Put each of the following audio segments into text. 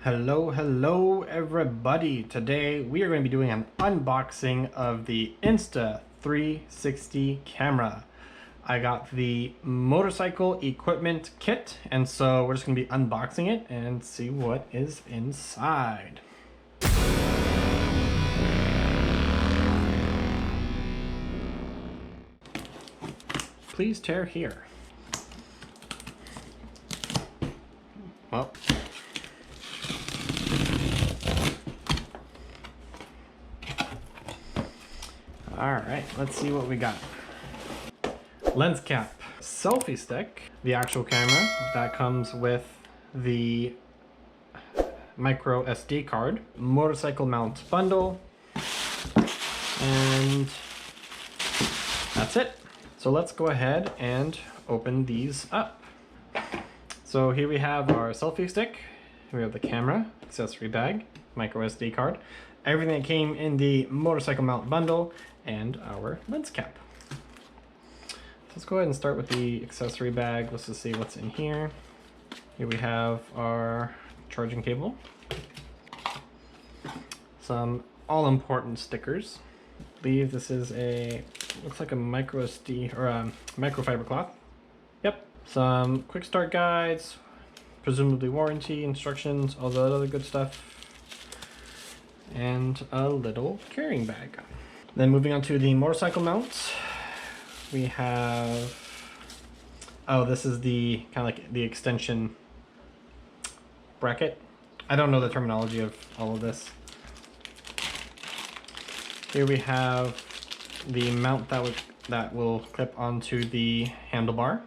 Hello everybody. Today we are going to be doing an unboxing of the Insta360 camera. I got the motorcycle equipment kit, and so we're just going to be unboxing it and see what is inside. Please tear here. Well, all right, let's see what we got. Lens cap, selfie stick, the actual camera that comes with the micro SD card, motorcycle mount bundle, and that's it. So let's go ahead and open these up. So here we have our selfie stick, we have the camera, accessory bag, micro SD card, everything that came in the motorcycle mount bundle, and our lens cap. Let's go ahead and start with the accessory bag. Let's just see what's in here. Here we have our charging cable, some all-important stickers. I believe this is a, looks like a micro SD or a microfiber cloth. Yep, some quick start guides, presumably warranty instructions, all the other good stuff, and a little carrying bag. Then moving on to the motorcycle mounts, we have, oh, this is the kind of like the extension bracket. I don't know the terminology of all of this. Here we have the mount that will clip onto the handlebar,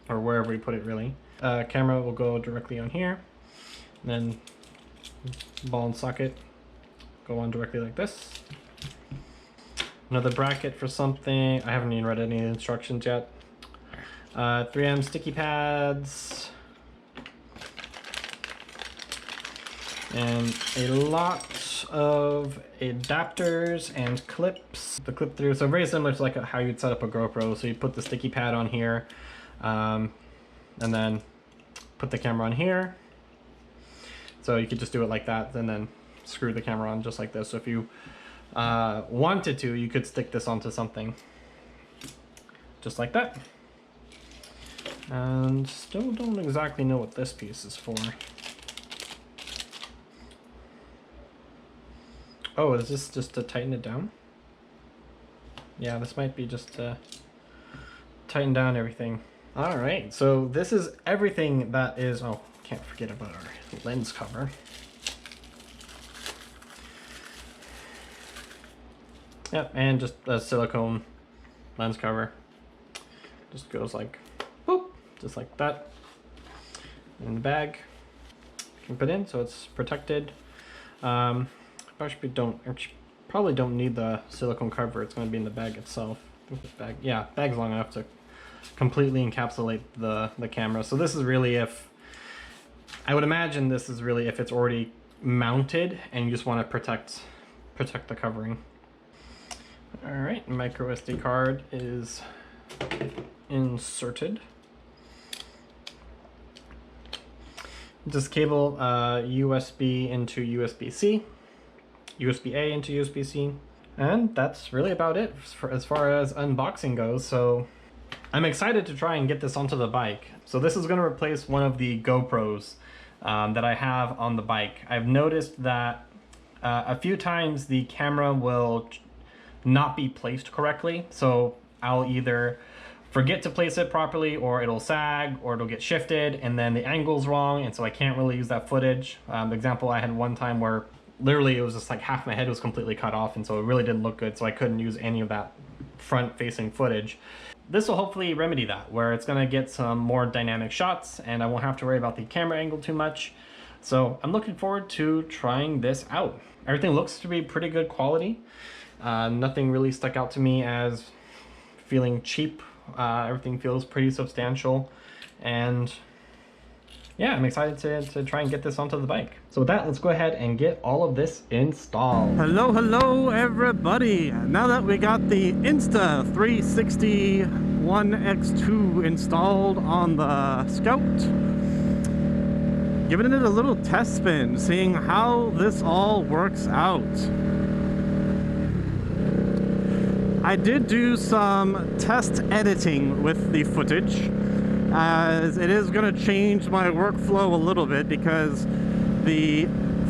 or wherever we put it really. Camera will go directly on here, and then ball and socket go on directly like this. Another bracket for something. I haven't even read any instructions yet. 3M sticky pads. And a lot of adapters and clips. The clip through, so very similar to like how you'd set up a GoPro. So you put the sticky pad on here, and then put the camera on here. So you could just do it like that, and then screw the camera on just like this. So if you wanted to, you could stick this onto something just like that. And still don't exactly know what this piece is for. Oh, is this just to tighten it down? Yeah, this might be just to tighten down everything. All right, so this is everything that is, oh, can't forget about our lens cover. Yep, and just a silicone lens cover. Just goes like, boop, just like that. In the bag, you can put in so it's protected. Probably don't need the silicone cover. It's going to be in the bag itself. I think this bag, yeah, bag's long enough to completely encapsulate the camera. So this is really if, I would imagine this is really if it's already mounted and you just want to protect the covering. All right, micro SD card is inserted. Just cable USB into USB-C, USB-A into USB-C, and that's really about it as far as unboxing goes. So I'm excited to try and get this onto the bike. So this is going to replace one of the GoPros that I have on the bike. I've noticed that a few times the camera will not be placed correctly, so I'll either forget to place it properly, or it'll sag, or it'll get shifted, and then the angle's wrong, and so I can't really use that footage. The example I had one time where literally it was just like half my head was completely cut off, and so it really didn't look good, so I couldn't use any of that front-facing footage. This will hopefully remedy that, where it's going to get some more dynamic shots, and I won't have to worry about the camera angle too much. So I'm looking forward to trying this out. Everything looks to be pretty good quality. Nothing really stuck out to me as feeling cheap. Everything feels pretty substantial, and yeah, I'm excited to try and get this onto the bike. So with that, let's go ahead and get all of this installed. Hello everybody. Now that we got the Insta360 One X2 installed on the Scout, giving it a little test spin, seeing how this all works out. I did do some test editing with the footage, as it is going to change my workflow a little bit because the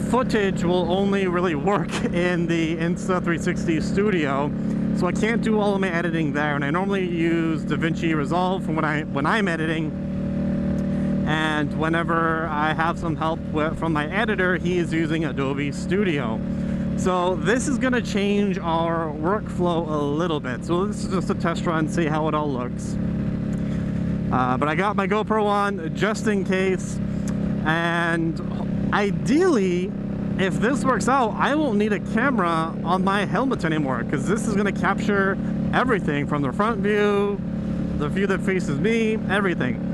footage will only really work in the Insta360 Studio, so I can't do all of my editing there. And I normally use DaVinci Resolve when I'm editing, and whenever I have some help from my editor, he is using Adobe Studio. So this is going to change our workflow a little bit. So this is just a test run, see how it all looks. But I got my GoPro on just in case, and ideally, if this works out, I won't need a camera on my helmet anymore, because this is going to capture everything from the front view, the view that faces me, everything.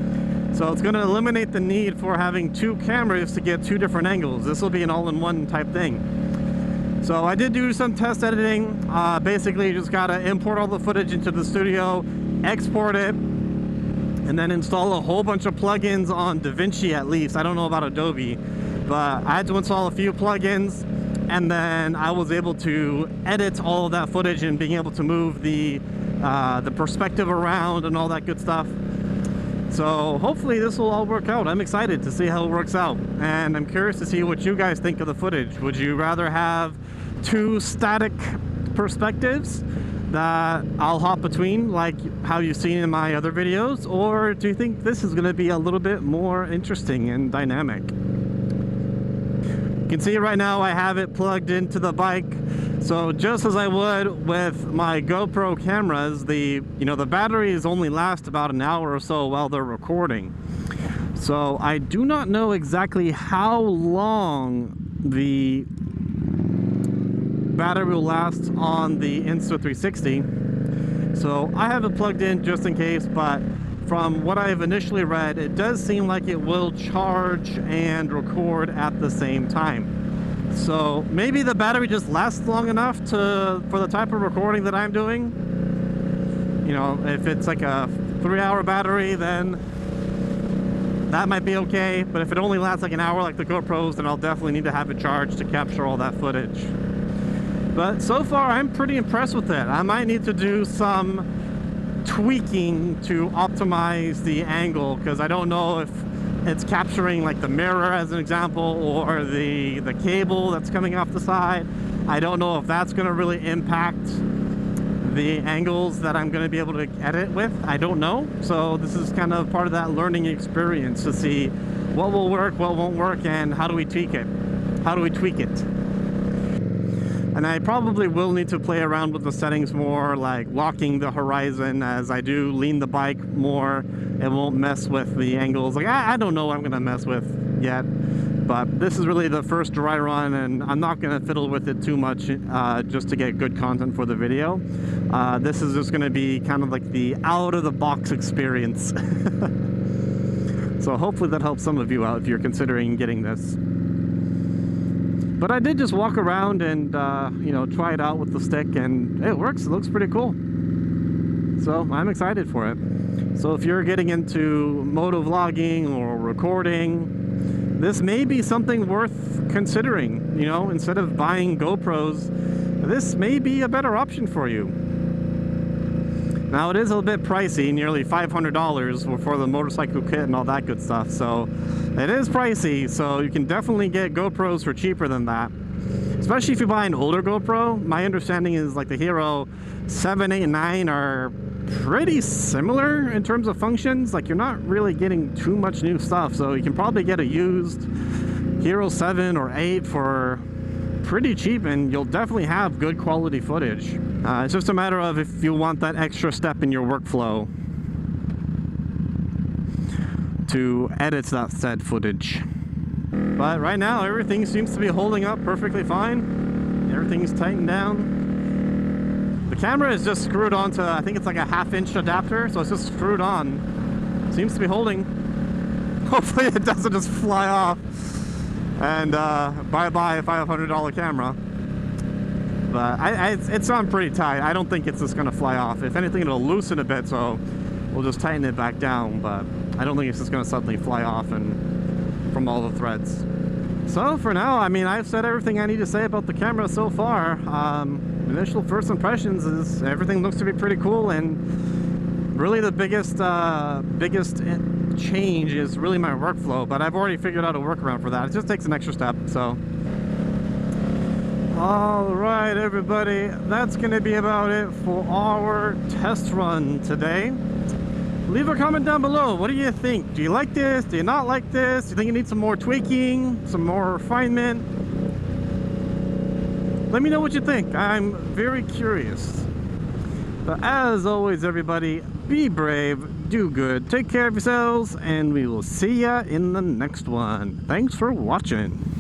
So it's going to eliminate the need for having two cameras to get two different angles. This will be an all-in-one type thing. So I did do some test editing. Basically, you just got to import all the footage into the studio, export it, and then install a whole bunch of plugins on DaVinci at least. I don't know about Adobe, but I had to install a few plugins, and then I was able to edit all of that footage and being able to move the perspective around and all that good stuff. So hopefully this will all work out. I'm excited to see how it works out, and I'm curious to see what you guys think of the footage. Would you rather have two static perspectives that I'll hop between like how you've seen in my other videos, or do you think this is going to be a little bit more interesting and dynamic? You can see right now I have it plugged into the bike. So just as I would with my GoPro cameras, the batteries only last about an hour or so while they're recording. So I do not know exactly how long the battery will last on the Insta360. So I have it plugged in just in case, but from what I've initially read, it does seem like it will charge and record at the same time. So maybe the battery just lasts long enough for the type of recording that I'm doing. You know, if it's like a 3-hour battery, then that might be okay. But if it only lasts like an hour like the GoPros, then I'll definitely need to have it charged to capture all that footage. But so far, I'm pretty impressed with it. I might need to do some tweaking to optimize the angle, because I don't know if it's capturing like the mirror as an example, or the cable that's coming off the side. I don't know if that's going to really impact the angles that I'm going to be able to edit with. I don't know. So this is kind of part of that learning experience to see what will work, what won't work, and how do we tweak it. How do we tweak it? And I probably will need to play around with the settings more, like locking the horizon as I do lean the bike more. It won't mess with the angles. Like I don't know what I'm gonna mess with yet, but this is really the first dry run, and I'm not gonna fiddle with it too much just to get good content for the video. This is just gonna be kind of like the out-of-the-box experience. So hopefully that helps some of you out if you're considering getting this. But I did just walk around and, try it out with the stick, and it works. It looks pretty cool. So I'm excited for it. So if you're getting into moto vlogging or recording, this may be something worth considering. You know, instead of buying GoPros, this may be a better option for you. Now it is a little bit pricey, nearly $500 for the motorcycle kit and all that good stuff. So it is pricey, so you can definitely get GoPros for cheaper than that. Especially if you buy an older GoPro. My understanding is like the Hero 7, 8, and 9 are pretty similar in terms of functions. Like you're not really getting too much new stuff, so you can probably get a used Hero 7 or 8 for pretty cheap, and you'll definitely have good quality footage. It's just a matter of if you want that extra step in your workflow to edit that said footage. But right now everything seems to be holding up perfectly fine. Everything's tightened down. The camera is just screwed onto, I think it's like a 1/2-inch adapter, so it's just screwed on. Seems to be holding. Hopefully it doesn't just fly off and bye-bye a $500 camera. But it's on pretty tight. I don't think it's just gonna fly off. If anything, it'll loosen a bit, so we'll just tighten it back down, but I don't think it's just gonna suddenly fly off and from all the threads. So for now, I mean, I've said everything I need to say about the camera so far. Initial first impressions is everything looks to be pretty cool, and really the biggest change is really my workflow, but I've already figured out a workaround for that. It just takes an extra step. So all right, everybody, that's gonna be about it for our test run today. Leave a comment down below. What do you think? Do you like this? Do you not like this? Do you think it needs some more tweaking, some more refinement? Let me know what you think. I'm very curious. But as always, everybody, be brave, do good, take care of yourselves, and we will see ya in the next one. Thanks for watching.